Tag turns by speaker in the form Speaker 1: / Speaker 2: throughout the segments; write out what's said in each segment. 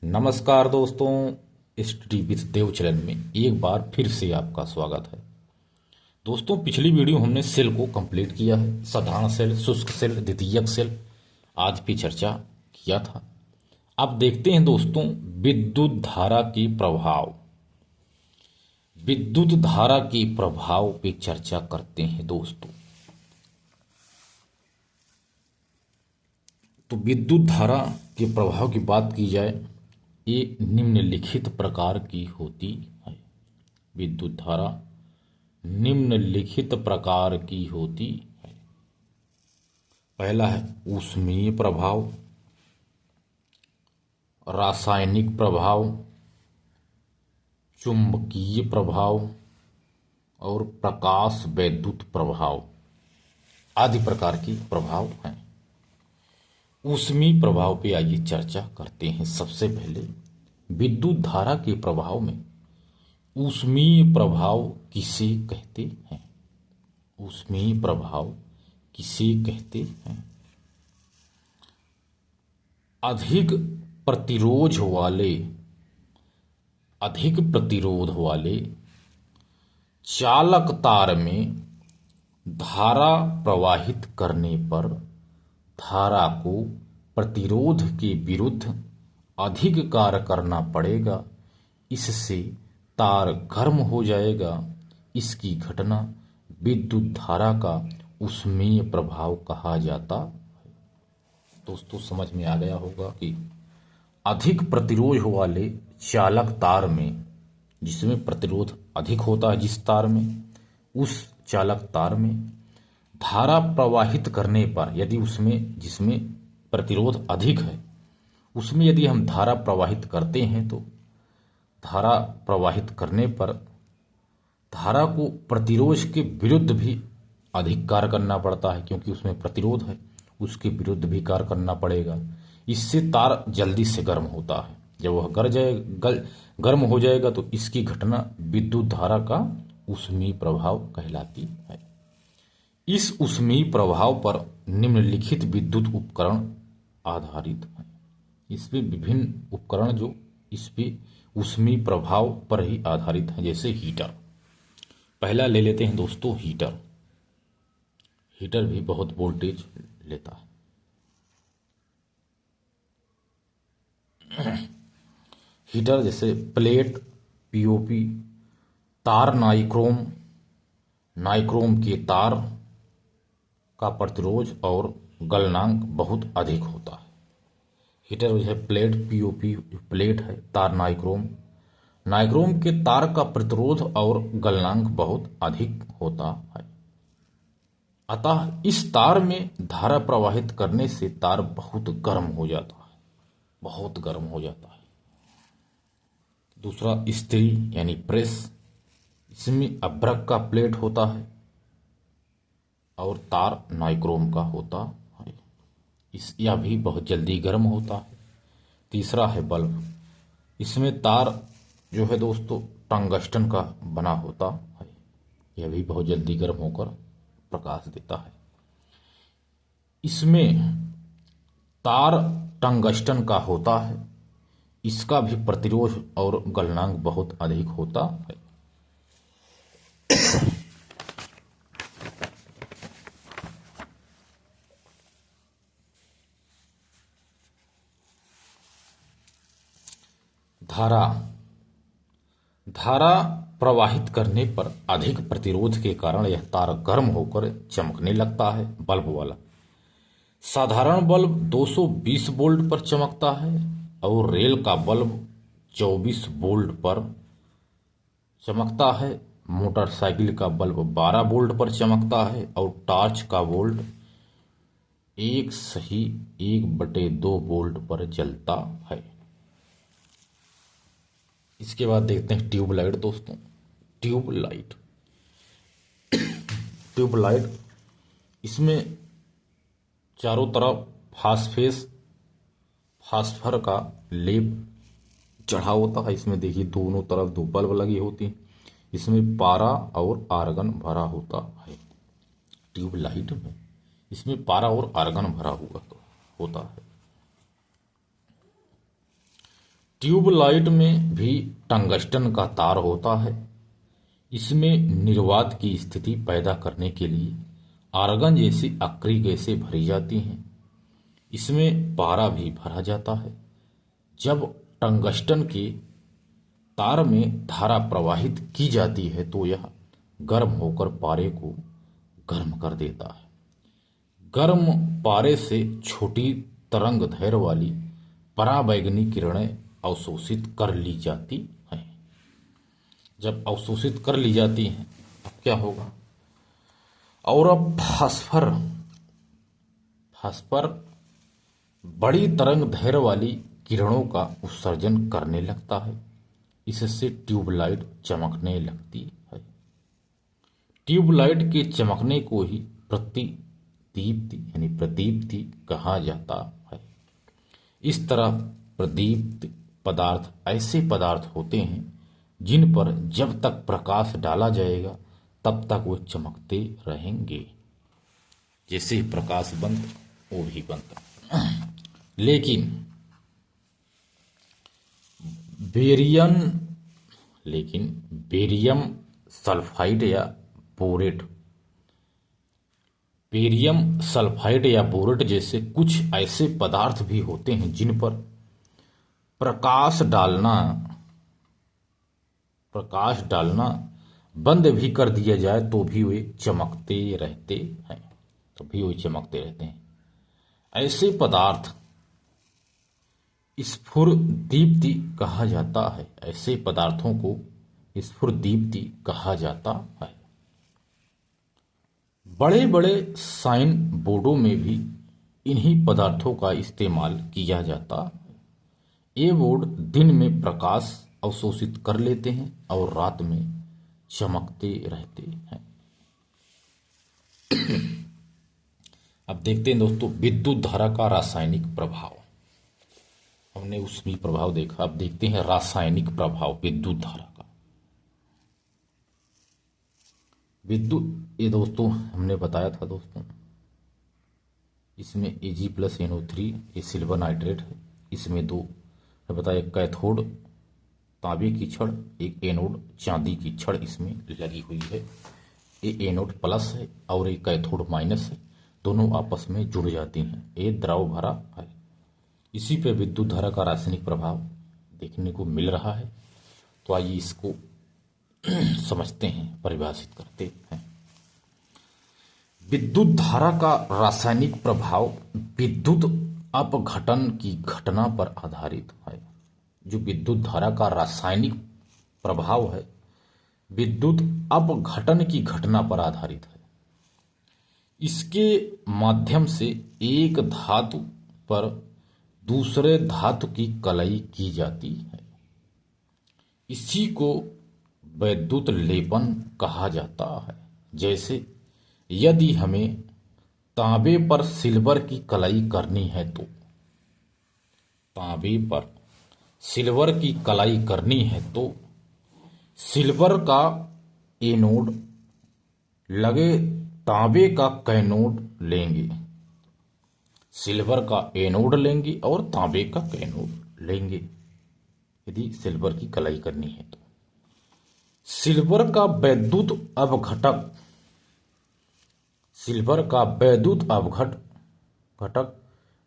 Speaker 1: नमस्कार दोस्तों, study with Dev channel में एक बार फिर से आपका स्वागत है। दोस्तों, पिछली वीडियो हमने सेल को कंप्लीट किया है। साधारण सेल, शुष्क सेल, द्वितीयक सेल आज भी चर्चा किया था। अब देखते हैं दोस्तों विद्युत धारा के प्रभाव। विद्युत धारा के प्रभाव पे चर्चा करते हैं दोस्तों। तो विद्युत धारा के प्रभाव की बात की जाए, ये निम्नलिखित प्रकार की होती है। विद्युत धारा निम्नलिखित प्रकार की होती है। पहला है ऊष्मीय प्रभाव, रासायनिक प्रभाव, चुंबकीय प्रभाव और प्रकाश वैद्युत प्रभाव आदि प्रकार के प्रभाव हैं। ऊष्मीय प्रभाव पे आइए चर्चा करते हैं। सबसे पहले विद्युत धारा के प्रभाव में ऊष्मीय प्रभाव किसे कहते हैं? ऊष्मीय प्रभाव किसे कहते हैं? अधिक प्रतिरोध वाले चालक तार में धारा प्रवाहित करने पर धारा को प्रतिरोध के विरुद्ध अधिक कार्य करना पड़ेगा। इससे तार गर्म हो जाएगा। इसकी घटना विद्युत धारा का ऊष्मीय प्रभाव कहा जाता है। दोस्तों, समझ में आ गया होगा कि अधिक प्रतिरोध वाले चालक तार में, जिसमें प्रतिरोध अधिक होता है जिस तार में, उस चालक तार में धारा प्रवाहित करने पर, यदि उसमें जिसमें प्रतिरोध अधिक है उसमें यदि हम धारा प्रवाहित करते हैं तो धारा प्रवाहित करने पर धारा को प्रतिरोध के विरुद्ध भी अधिक कार्य करना पड़ता है, क्योंकि उसमें प्रतिरोध है, उसके विरुद्ध भी कार्य करना पड़ेगा। इससे तार जल्दी से गर्म होता है। जब वह गर्म हो जाएगा तो इसकी घटना विद्युत धारा का ऊष्मीय प्रभाव कहलाती है। इस ऊष्मीय प्रभाव पर निम्नलिखित विद्युत उपकरण आधारित हैं। इसमें विभिन्न उपकरण जो इस पे ऊष्मीय प्रभाव पर ही आधारित हैं, जैसे हीटर। पहला ले लेते हैं दोस्तों हीटर। हीटर भी बहुत वोल्टेज लेता है। हीटर जैसे प्लेट, पीओपी, तार, नाइक्रोम के तार का प्रतिरोध और गलनांक बहुत अधिक होता है। हीटर जो है प्लेट, पीओपी प्लेट है, तार नाइक्रोम के तार का प्रतिरोध और गलनांक बहुत अधिक होता है। अतः इस तार में धारा प्रवाहित करने से तार बहुत गर्म हो जाता है, बहुत गर्म हो जाता है। दूसरा इस्त्री यानी प्रेस। इसमें अभ्रक का प्लेट होता है और तार नाइक्रोम का होता है। यह भी बहुत जल्दी गर्म होता है। तीसरा है बल्ब। इसमें तार जो है दोस्तों टंगस्टन का बना होता है। यह भी बहुत जल्दी गर्म होकर प्रकाश देता है। इसमें तार टंगस्टन का होता है। इसका भी प्रतिरोध और गलनांक बहुत अधिक होता है। धारा प्रवाहित करने पर अधिक प्रतिरोध के कारण यह तार गर्म होकर चमकने लगता है। बल्ब वाला साधारण बल्ब 220 वोल्ट पर चमकता है और रेल का बल्ब 24 वोल्ट पर चमकता है। मोटरसाइकिल का बल्ब 12 वोल्ट पर चमकता है और टॉर्च का वोल्ट 1/2 वोल्ट पर जलता है। इसके बाद देखते हैं ट्यूबलाइट दोस्तों। ट्यूबलाइट इसमें चारों तरफ फास्फर का लेप चढ़ा होता है। इसमें देखिए दोनों तरफ 2 बल्ब लगी होती हैं। इसमें पारा और आर्गन भरा होता है। ट्यूबलाइट में इसमें पारा और आर्गन भरा हुआ होता है। ट्यूबलाइट में भी टंगस्टन का तार होता है। इसमें निर्वात की स्थिति पैदा करने के लिए आर्गन जैसी अक्रिय गैसें भरी जाती हैं। इसमें पारा भी भरा जाता है। जब टंगस्टन के तार में धारा प्रवाहित की जाती है तो यह गर्म होकर पारे को गर्म कर देता है। गर्म पारे से छोटी तरंग दैर्घ्य वाली पराबैंगनी किरणें अवशोषित कर ली जाती हैं। जब अवशोषित कर ली जाती हैं अब क्या होगा? और अब फास्फर बड़ी तरंग दैर्घ्य वाली किरणों का उत्सर्जन करने लगता है। इससे ट्यूबलाइट चमकने लगती है। ट्यूबलाइट के चमकने को ही प्रदीप्ति कहा जाता है। इस तरह प्रदीप्त पदार्थ ऐसे पदार्थ होते हैं जिन पर जब तक प्रकाश डाला जाएगा तब तक वो चमकते रहेंगे। जैसे प्रकाश बंद वो भी बंद। लेकिन बेरियम सल्फाइड या बोरेट जैसे कुछ ऐसे पदार्थ भी होते हैं जिन पर प्रकाश डालना बंद भी कर दिया जाए तो भी वे चमकते रहते हैं। ऐसे पदार्थ स्फुरदीप्ति कहा जाता है। ऐसे पदार्थों को स्फुरदीप्ति कहा जाता है। बड़े बड़े साइन बोर्डों में भी इन्हीं पदार्थों का इस्तेमाल किया जाता है। ये बोर्ड दिन में प्रकाश अवशोषित कर लेते हैं और रात में चमकते रहते हैं। अब देखते हैं दोस्तों विद्युत धारा का रासायनिक प्रभाव। हमने उसमें प्रभाव देखा, अब देखते हैं रासायनिक प्रभाव विद्युत धारा का। ये दोस्तों हमने बताया था दोस्तों, इसमें Ag+NO3 ये सिल्वर नाइट्रेट है। इसमें दो बताया, एक कैथोड तांबे की छड़, एक एनोड चांदी की छड़ इसमें लगी हुई है। ये एनोड प्लस है और एक कैथोड माइनस है, दोनों आपस में जुड़ जाती हैं। ये द्रव भरा है। इसी पे विद्युत धारा का रासायनिक प्रभाव देखने को मिल रहा है। तो आइए इसको समझते हैं, परिभाषित करते हैं। विद्युत धारा का रासायनिक प्रभाव विद्युत अपघटन की घटना पर आधारित है। जो विद्युत धारा का रासायनिक प्रभाव है विद्युत अपघटन की घटना पर आधारित है। इसके माध्यम से एक धातु पर दूसरे धातु की कलई की जाती है। इसी को वैद्युत लेपन कहा जाता है। जैसे यदि हमें तांबे पर सिल्वर की कलई करनी है तो सिल्वर का एनोड लगे तांबे का कैनोड लेंगे। सिल्वर का एनोड लेंगे और तांबे का कैनोड लेंगे यदि सिल्वर की कलाई करनी है तो। सिल्वर का वैद्युत अपघटक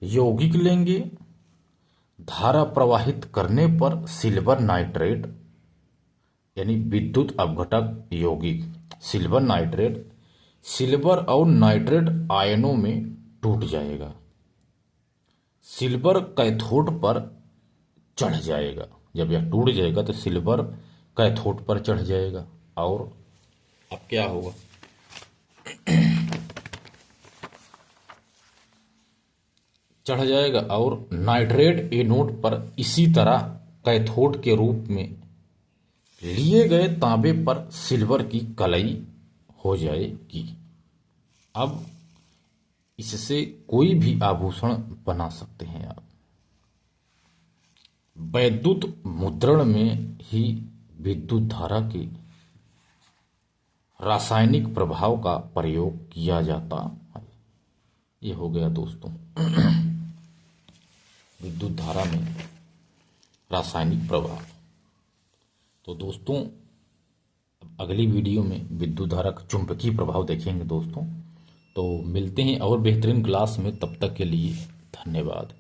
Speaker 1: यौगिक लेंगे। धारा प्रवाहित करने पर सिल्वर नाइट्रेट यानी विद्युत अपघटक यौगिक सिल्वर नाइट्रेट सिल्वर और नाइट्रेट आयनों में टूट जाएगा। सिल्वर कैथोड पर चढ़ जाएगा। जब यह टूट जाएगा तो सिल्वर कैथोड पर चढ़ जाएगा और अब क्या होगा? चढ़ जाएगा और नाइट्रेट एनोड पर इसी तरह कैथोड के रूप में लिए गए तांबे पर सिल्वर की कलई हो जाएगी। अब इससे कोई भी आभूषण बना सकते हैं आप। वैद्युत मुद्रण में ही विद्युत धारा के रासायनिक प्रभाव का प्रयोग किया जाता है। ये हो गया दोस्तों विद्युत धारा में रासायनिक प्रभाव। तो दोस्तों अगली वीडियो में विद्युत धारा का चुंबकीय प्रभाव देखेंगे दोस्तों। तो मिलते हैं और बेहतरीन क्लास में, तब तक के लिए धन्यवाद।